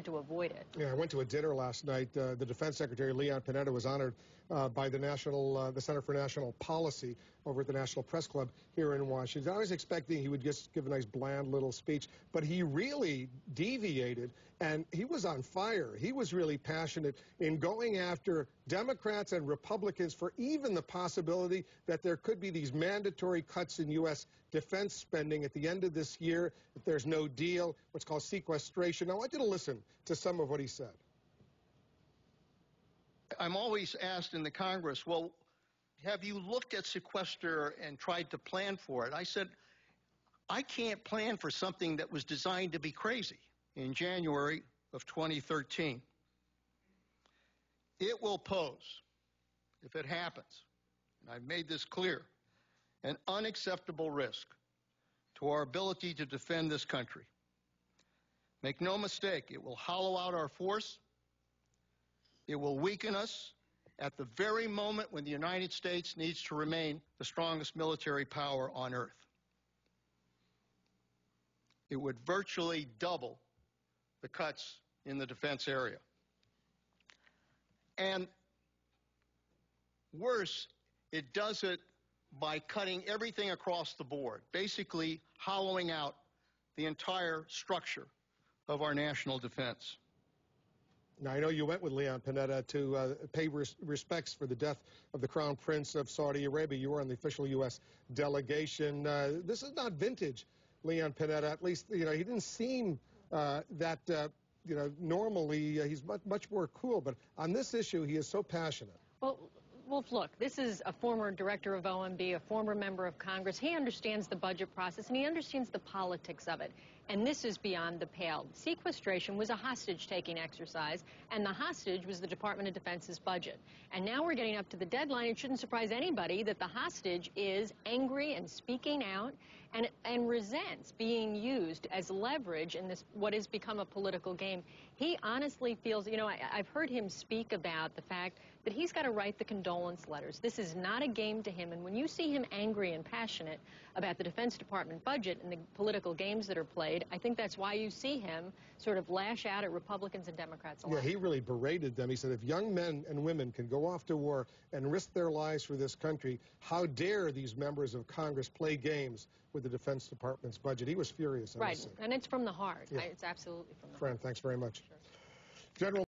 to avoid it. Yeah, I went to a dinner last night. The Defense Secretary, Leon Panetta, was honored by the Center for National Policy over at the National Press Club here in Washington. I was expecting he would just give a nice bland little speech, but he really deviated, and he was on fire. He was really passionate in going after Democrats and Republicans for even the possibility that there could be these mandatory cuts in U.S. defense spending at the end of this year if there's no deal, what's called sequestration. Now, I want you to listen to some of what he said. I'm always asked in the Congress, well, have you looked at sequester and tried to plan for it? I said, I can't plan for something that was designed to be crazy. In January of 2013, it will pose, if it happens, and I've made this clear, an unacceptable risk to our ability to defend this country. Make no mistake, it will hollow out our force. It will weaken us at the very moment when the United States needs to remain the strongest military power on earth. It would virtually double the cuts in the defense area. And worse, it does it by cutting everything across the board, basically hollowing out the entire structure of our national defense. Now, I know you went with Leon Panetta to pay respects for the death of the Crown Prince of Saudi Arabia. You were on the official U.S. delegation. This is not vintage Leon Panetta. At least, he didn't seem normally he's much more cool. But on this issue, he is so passionate. Well, Wolf, look, this is a former director of OMB, a former member of Congress. He understands the budget process, and he understands the politics of it. And this is beyond the pale. Sequestration was a hostage-taking exercise, and the hostage was the Department of Defense's budget. And now we're getting up to the deadline. It shouldn't surprise anybody that the hostage is angry and speaking out and resents being used as leverage in this, what has become a political game. He honestly feels, I've heard him speak about the fact that he's got to write the condolence letters. This is not a game to him. And when you see him angry and passionate about the Defense Department budget and the political games that are played, I think that's why you see him sort of lash out at Republicans and Democrats alike. Yeah, he really berated them. He said, if young men and women can go off to war and risk their lives for this country, how dare these members of Congress play games with the Defense Department's budget? He was furious. Right, and it's from the heart. Yeah. It's absolutely from the heart. Fran, thanks very much. Sure. General